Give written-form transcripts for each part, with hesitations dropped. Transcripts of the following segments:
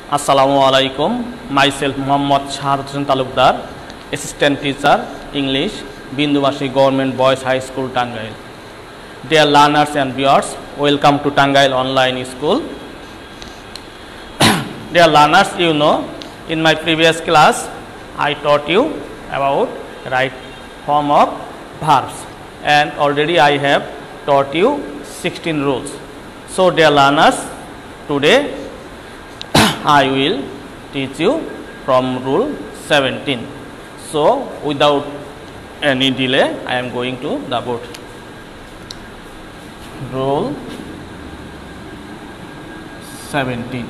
Assalamualaikum. Myself Muhammad Shahrudin Talukdar, Assistant Teacher, English, Bindubashi Government Boys High School, Tangail. Dear learners and viewers, welcome to Tangail Online School. Dear learners, you know, in my previous class, I taught you about right form of verbs, and already I have taught you 16 rules. So, dear learners, today I will teach you from rule 17. So, without any delay, I am going to the board. Rule 17.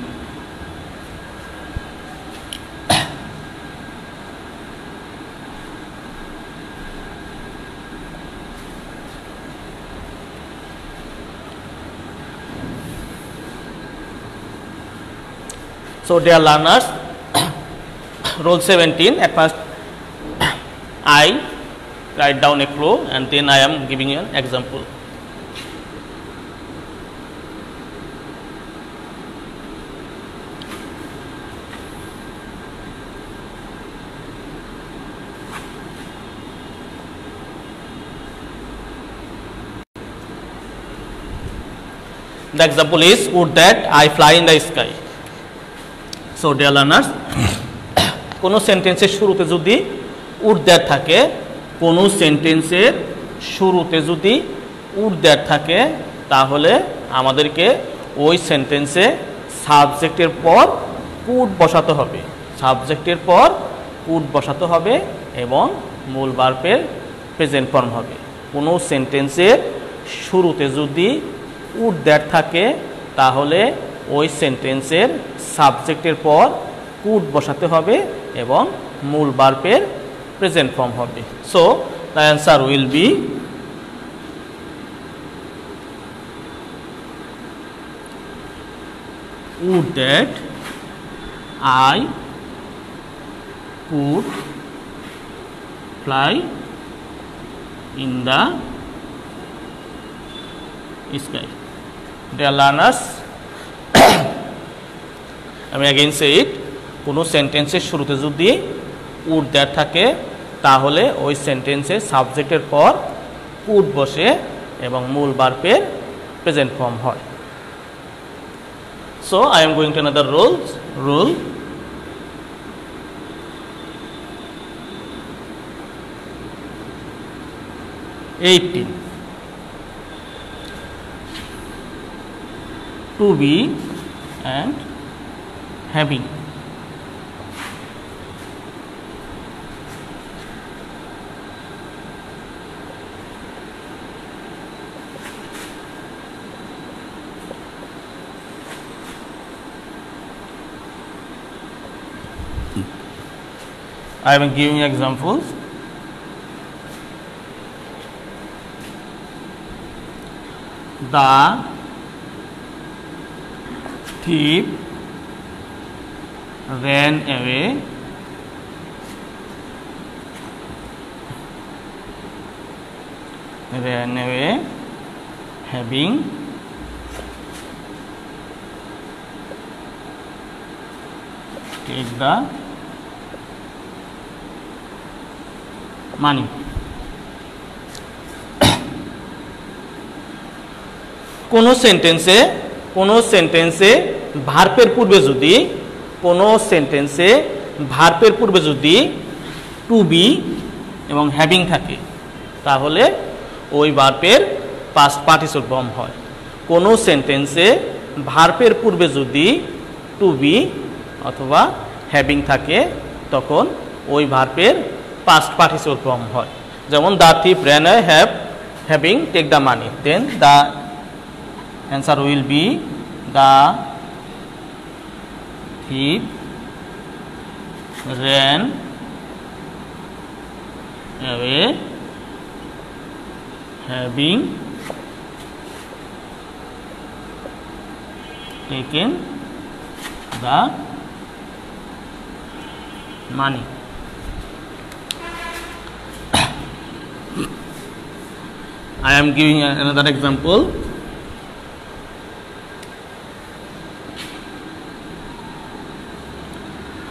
So, dear learners, rule 17, at first I write down a clue and then I am giving you an example. The example is, would that I fly in the sky. So, dear learners, কোনো সেন্টেন্সের শুরুতে যদি would that থাকে, কোনো সেন্টেন্সের শুরুতে যদি would that থাকে, তাহলে আমাদেরকে ওই সেন্টেন্সে সাবজেক্টের পর কুড বসাতে হবে। সাবজেক্টের পর কুড বসাতে হবে এবং মূল ভার্বের প্রেজেন্ট ফর্ম হবে। কোনো সেন্টেন্সের শুরুতে যদি উড দ্যাট থাকে, তাহলে ওই সেন্টেন্সের সাবজেক্টের পর কুড বসাতে হবে এবং মূল ভার্বের প্রেজেন্ট ফর্ম হবে। So the answer will be would that I could fly in the sky. Dear learners, আমি again say it, কোনো সেন্টেন্সের শুরুতে যদি উড দ্যাট থাকে, তাহলে ওই সেন্টেন্সের সাবজেক্টের পর কুড বসে এবং মূল ভার্বের প্রেজেন্ট ফর্ম হয়। So, I am going to another rule 18. To be and having. I am giving examples. The thief ran away having take the money. কোনো সেন্টেন্সে ভার্বের পূর্বে যদি টু বি এবং হ্যাভিং থাকে, তাহলে ওই ভার্বের পাস্ট পার্টিসিপল ফর্ম হয়। কোনো সেন্টেন্সে ভার্বের পূর্বে যদি টু বি অথবা হ্যাভিং থাকে, তখন ওই ভার্বের পাস্ট পার্টিসিপল ফর্ম হয়। যেমন the thief ran away having take the money, then the answer will be the thief ran away having taken the money. I am giving another example.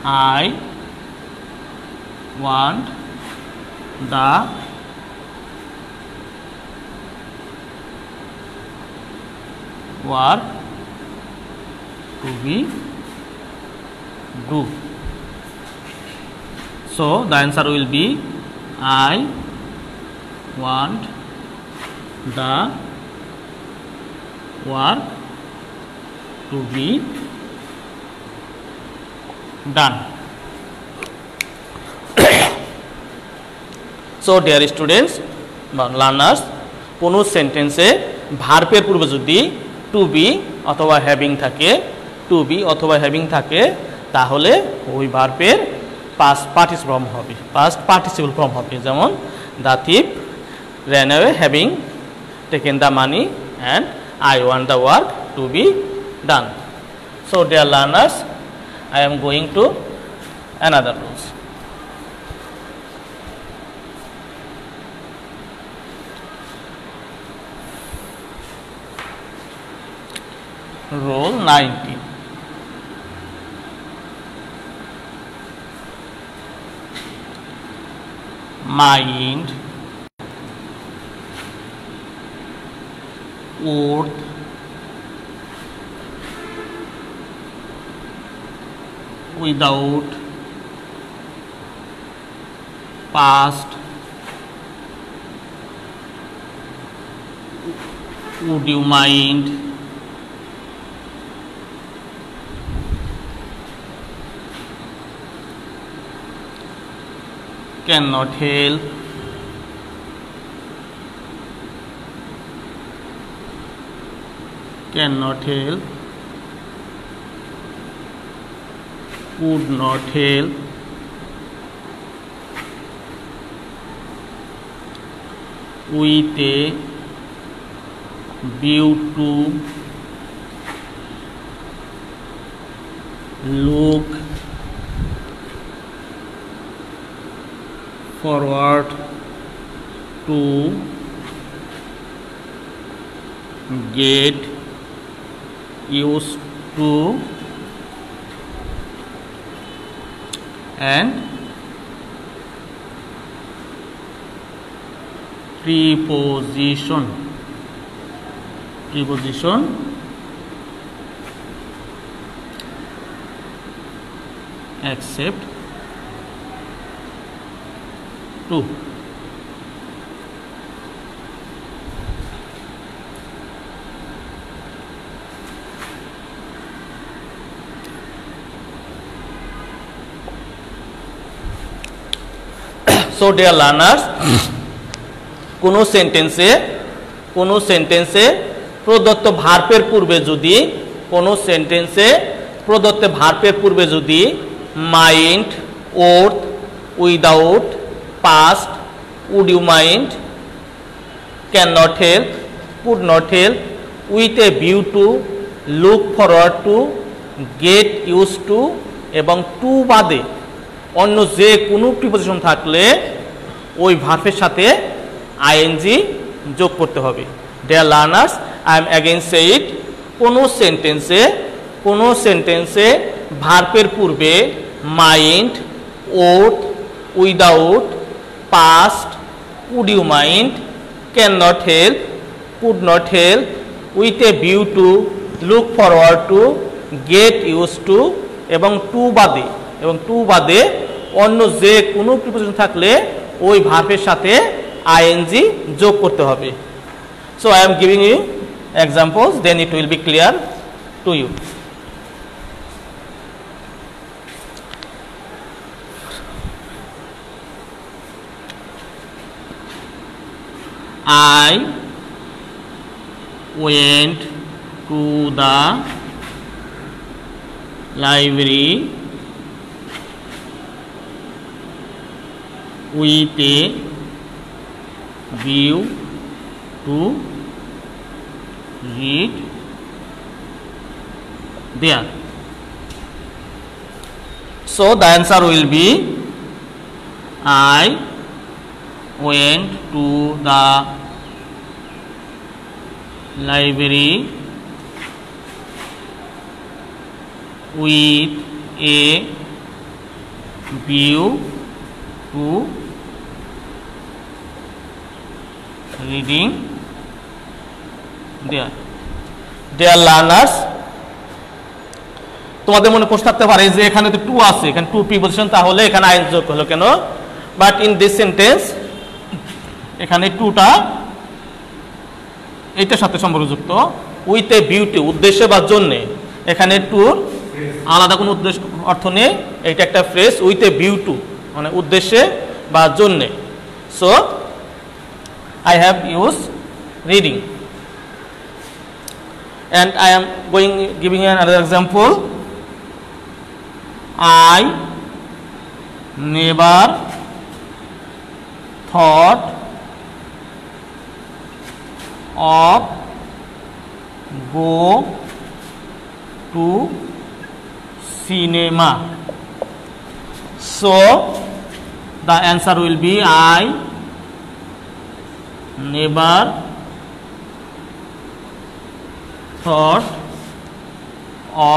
I want the work to be do. So the answer will be I want the work to be done. So dear students বা learners, কোনো সেন্টেন্সে ভার্বের পূর্বে যদি two B অথবা having থাকে, two B অথবা having থাকে, তাহলে ওই ভার্বের পাস্ট পার্টিসিপল ফর্ম হবে, পাস্ট পার্টিসিপল ফর্ম হবে। যেমন the thief ran away having taken the money and I want the work to be done. So dear learners, I am going to another rules. Rule 19. Mind, would, without, past, would you mind, cannot help, cannot help, would not help, with a view to, look forward to, get used to, and preposition, preposition except to. So dear learners, কোনো সেন্টেন্সে প্রদত্ত ভার্বের পূর্বে যদি mind, worth, without, past, would you mind, can not help, could not help, with a view to, look forward to, get use to এবং to বাদে অন্য যে কোনো প্রিপোজিশন থাকলে ওই ভার্বের সাথে আইএনজি যোগ করতে হবে। Dear learners, I am again say it, কোনো সেন্টেন্সে ভার্বের পূর্বে mind, worth, without, past, would you mind, can not help, could not help, with a view to, look forward to, get use to এবং to বাদে অন্য যে কোনো preposition থাকলে ওই ভার্বের সাথে আইএনজি যোগ করতে হবে। So I am giving you examples, then it will be clear to you. I went to the library with a view to read there. So the answer will be I went to the library with a view to reading there. Dear learners, তোমাদের মনে প্রশ্ন থাকতে পারে যে এখানে তো two আছে, এখানে টু প্রিপোজিশন, তাহলে এখানে আইএনজি যোগ হলো কেন? বাট ইন দিস সেন্টেন্স এখানে টুটা এইটার সাথে সম্পর্কযুক্ত, উইথ এ বিউটি, উদ্দেশ্যে বা জন্যে। এখানে টুর আলাদা কোনো উদ্দেশ্য অর্থ নেই, এইটা একটা ফ্রেজ, উইথ এ বিউটি মানে উদ্দেশ্যে বা জন্যে। So I have use reading, and I am giving you another example. I never thought of go to cinema. So the answer will be I never thought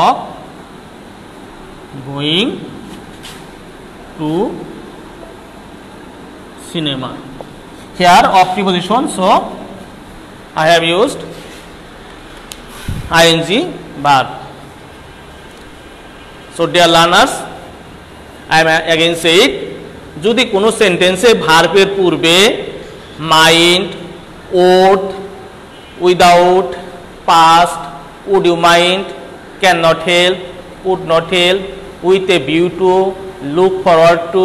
of going to cinema. Here of preposition, so I have used ing verb. So dear learners, I am again said, যদি কোনো সেন্টেন্সে ভার্বের পূর্বে mind, would, without, past, would you mind, cannot help, would not help, with a view to, look forward to,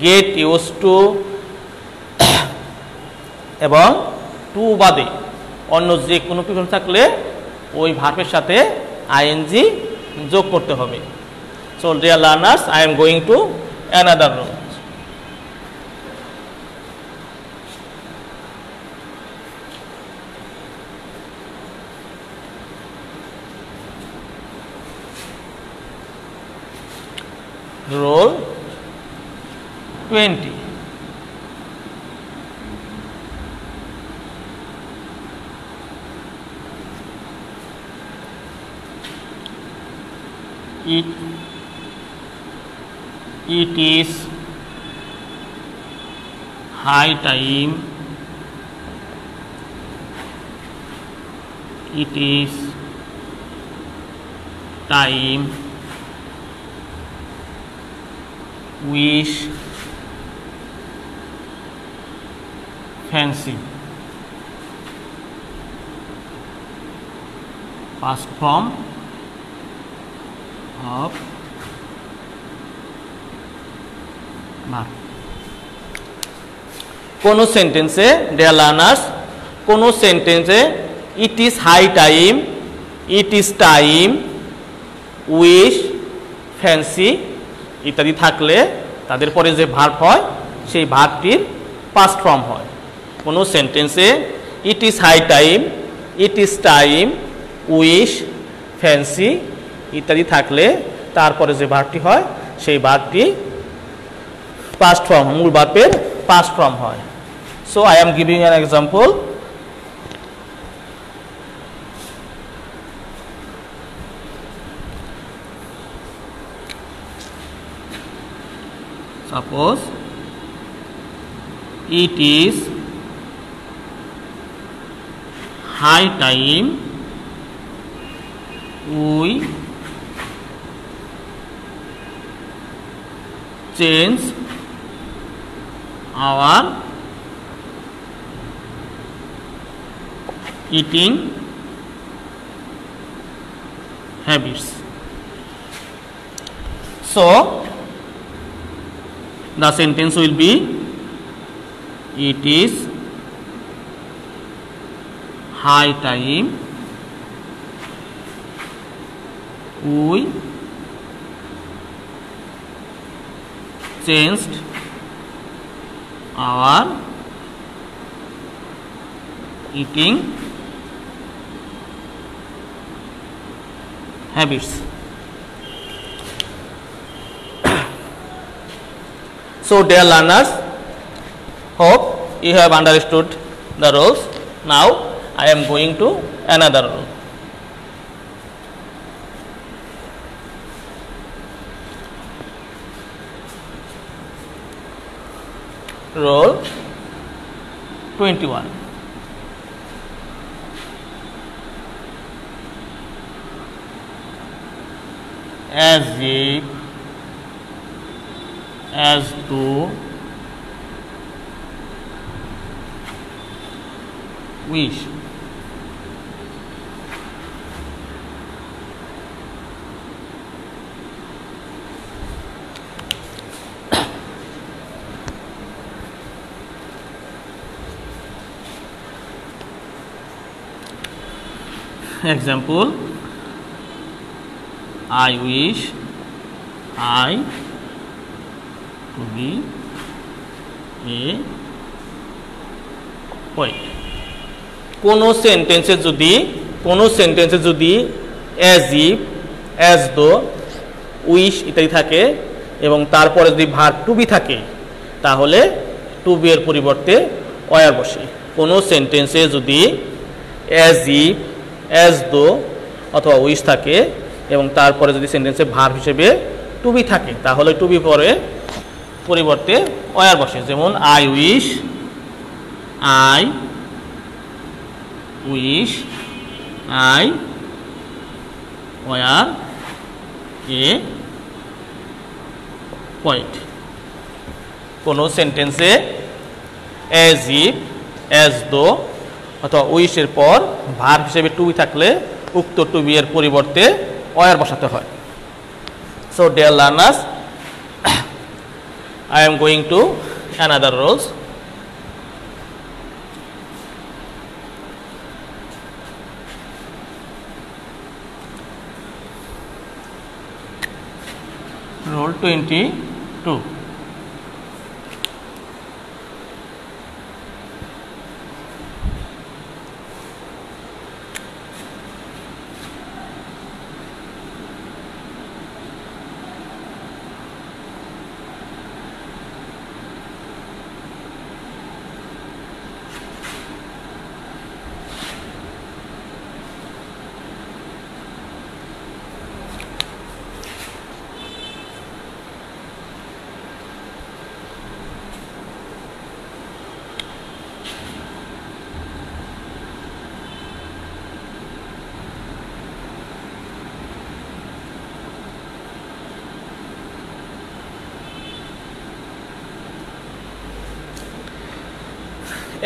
get used to এবং to বাদে অন্য যে কোনো প্রিপোজিশন থাকলে ওই ভার্বের সাথে আইএনজি যোগ করতে হবে। So dear learners, I am going to another room. Roll 20. It is high time. It is time. Wish, fancy. Past form of verb. কোনো সেন্টেন্সে ডিয়ার লার্নার্স, কোনো সেন্টেন্সে it is high time, it is time, wish, fancy ইত্যাদি থাকলে তাদের পরে যে verb হয় সেই ভার্বটির পাস্ট ফর্ম হয়। কোনো সেন্টেন্সে it is high time, it is time, wish, fancy ইত্যাদি থাকলে তারপরে যে ভার্বটি হয় সেই ভার্বটি পাস্ট ফর্ম, মূল ভার্বের পাস্ট ফর্ম হয়। So I am giving an example. Suppose it is high time we change our eating habits. So the sentence will be, it is high time we changed our eating habits. So dear learners, hope you have understood the rules. Now I am going to another rule. Roll 21. As if, as though, wish. Example, I wish I to be a poet. কোনো সেন্টেন্সে যদি as if, as though, wish ইত্যাদি থাকে এবং তারপরে যদি verb two B থাকে তাহলে টু বি এর পরিবর্তে ওয়ার বসে। কোনো সেন্টেন্সে যদি as if, as though অথবা উইশ থাকে এবং তারপরে যদি সেন্টেন্সে ভার্ব হিসেবে টু বি থাকে তাহলে টু বি পরে পরিবর্তে ওয়ার বসে। যেমন I wish I were A point. কোনো সেন্টেন্সে as if, as though অথবা উইশের পর ভার্ব হিসেবে টু বি থাকলে উক্ত টু বি এর পরিবর্তে ওয়ার বসাতে হয়। So dear learners, I am going to another roles. Role 22.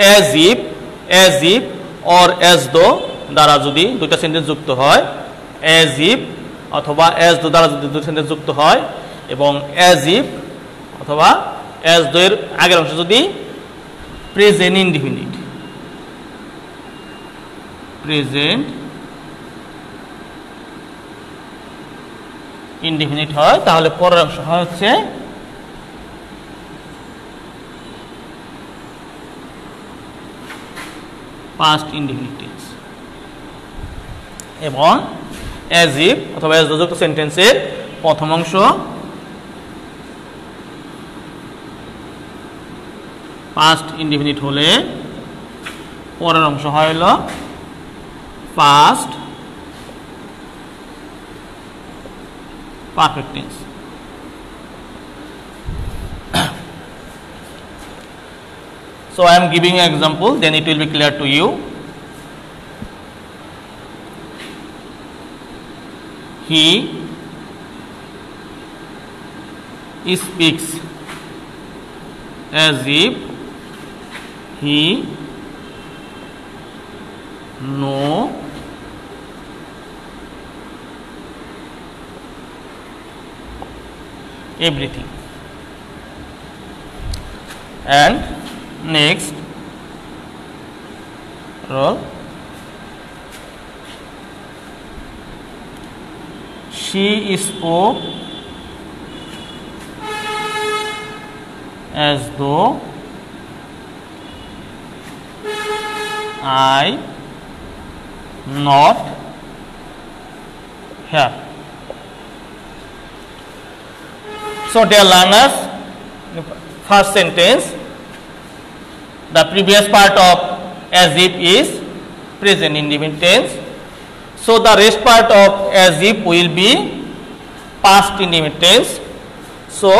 as if or as though দ্বারা যদি দুইটা সেন্টেন্স যুক্ত হয়, as if অথবা as though দ্বারা যদি দুইটা সেন্টেন্স যুক্ত হয় এবং as if অথবা as though এর আগের অংশ যদি প্রেজেন্ট ইনডিফিনিট হয় তাহলে পরের অংশ হয় হচ্ছে past indefinite tense। এবং as if অথবা as though যুক্ত সেন্টেন্সের প্রথম অংশ past indefinite হলে পরের অংশ হয় হলো past perfect tense। So I am giving an example, then it will be clear to you. He speaks as if he know everything। And next role, she spoke as though I not here। So dear learners, first sentence, the previous part of as if is present indefinite tense, so the rest part of as if will be past indefinite tense, so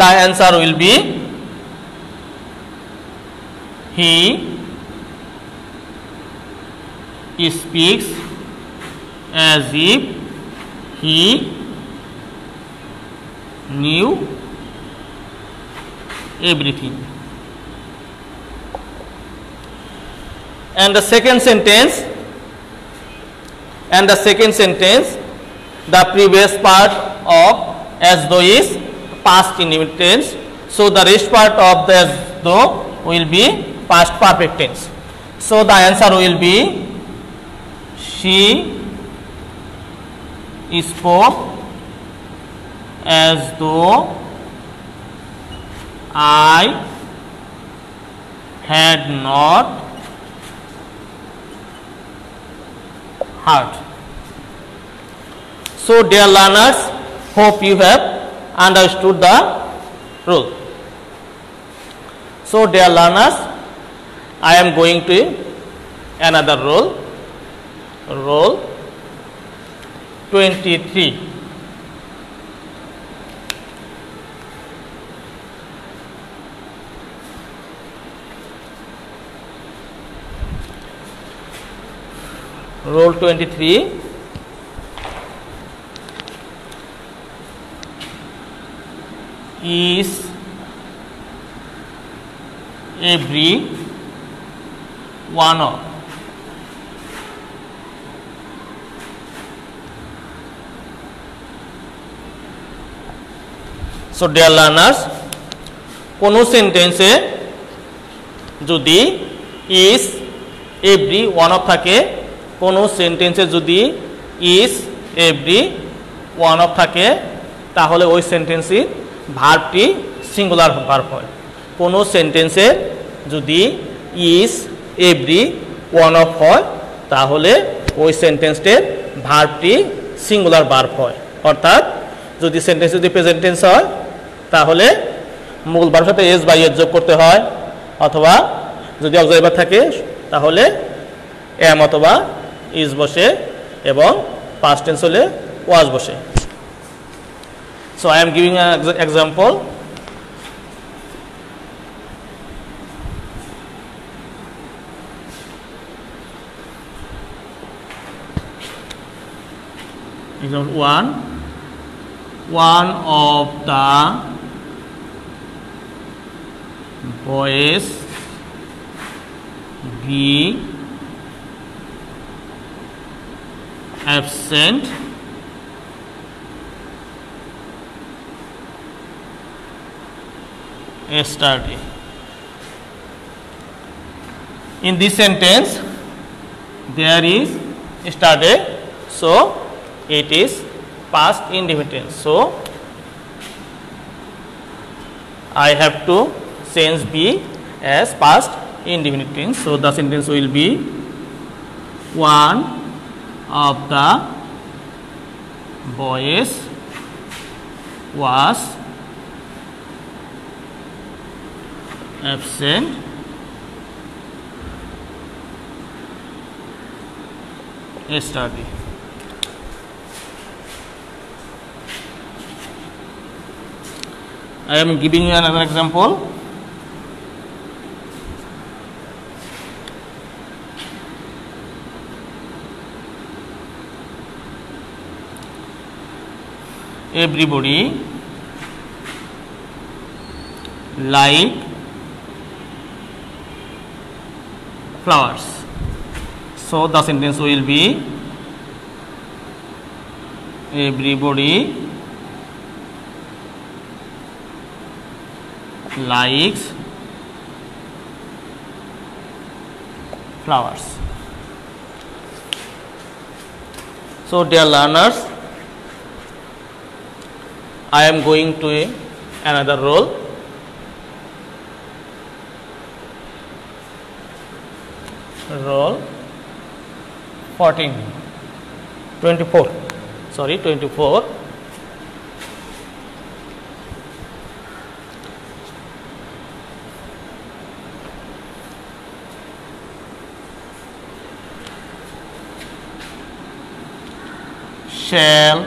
the answer will be He speaks as if he knew everything. And the second sentence, the previous part of as though is past indefinite tense. So the rest part of the as though will be past perfect tense. So the answer will be she spoke as though I had not heard. So dear learners, hope you have understood the rule. So dear learners, I am going to another rule, rule 23. Rule 23 is every one of so dear learners, কোনো সেন্টেন্সে যদি is every one of থাকে, কোনো সেন্টেন্সে যদি is every one of থাকে, তাহলে ওই সেন্টেন্সের ভার্বটি সিঙ্গুলার ভার্ব হয়। কোনো সেন্টেন্সে যদি is every one of হয়, তাহলে ওই সেন্টেন্সটির ভার্বটি সিঙ্গুলার ভার্ব হয়। অর্থাৎ যদি সেন্টেন্স যদি প্রেজেন্ট টেন্স হয়, তাহলে মূল ভার্বের সাথে এস বা এস যোগ করতে হয়, অথবা যদি অক্সিলারি ভার্ব থাকে তাহলে এম অথবা ইজ বসে, এবং পাস্ট টেন্স হলে ওয়াজ বসে। So I am giving an example. Example 1. One of the boys be absent yesterday. In this sentence there is yesterday, so it is past indefinite tense. So I have to change be as past indefinite tense. So the sentence will be one of the boys was absent yesterday. I am giving you another example. Everybody like flowers. So the sentence will be everybody likes flowers. So dear learners, I am going to another role. Role 24. Sorry, 24. Shall,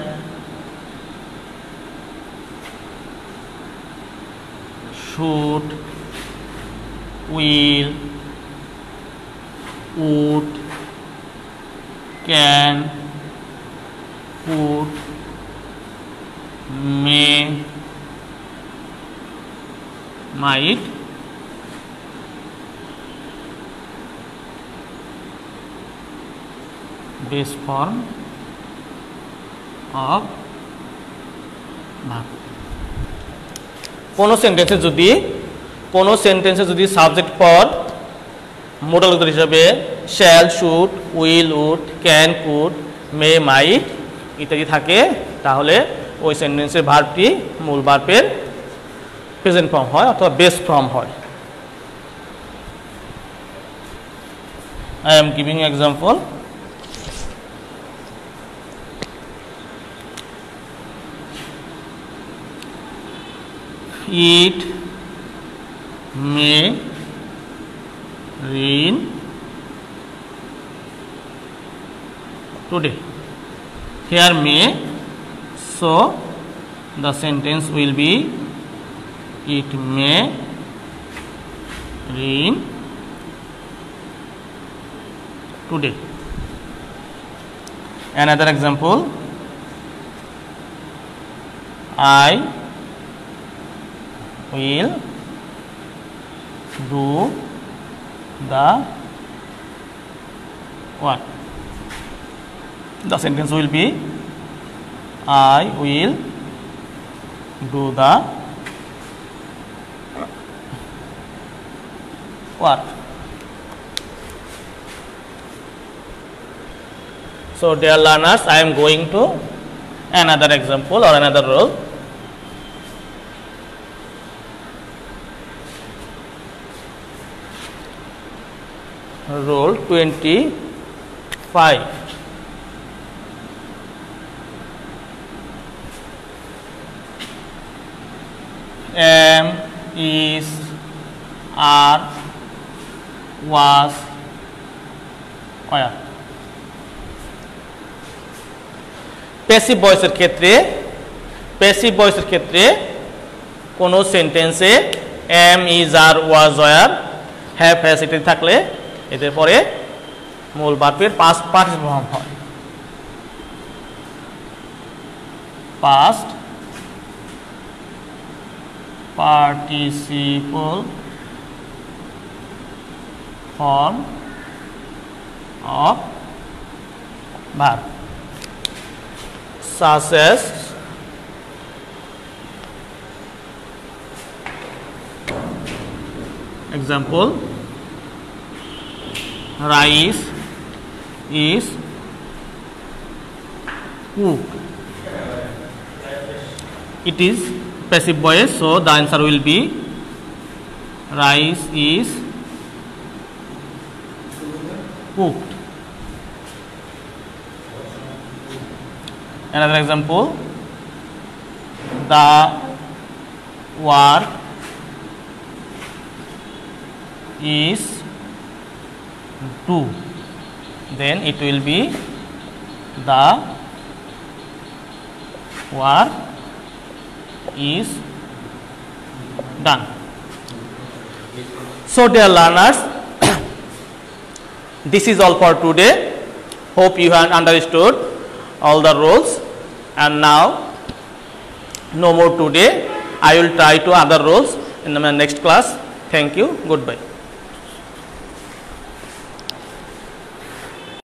should, will, would, can, could, may, might, base form of verb. কোনো সেন্টেন্সে যদি subject পদ modal উত্তর হিসাবে shall, should, will, would, can, could, may, might ইত্যাদি থাকে, তাহলে ওই সেন্টেন্সের ভার্বটি মূল ভার্বের প্রেজেন্ট ফর্ম হয় অথবা বেস ফর্ম হয়। I am giving example. It may rain today. Here may, so the sentence will be it may rain today. Another example, I will do the what? The sentence will be I will do the what? So dear learners, I am going to another example or another role. Role 25. Am, is, are, was, where. Passive ভয়েসের ক্ষেত্রে কোনো সেন্টেন্সে am, is, are, was, were, have, has ইত্যাদি থাকলে এদের পরে মূল ভার্বের পাস্ট পার্টিসিপল হয়। Past participle form of verb such as example, rice is cooked. It is passive voice, so the answer will be rice is cooked. Another example, the work is do, then it will be the work is done. So dear learners, this is all for today. Hope you have understood all the roles, and now no more today. I will try to other roles in my next class. Thank you. Goodbye.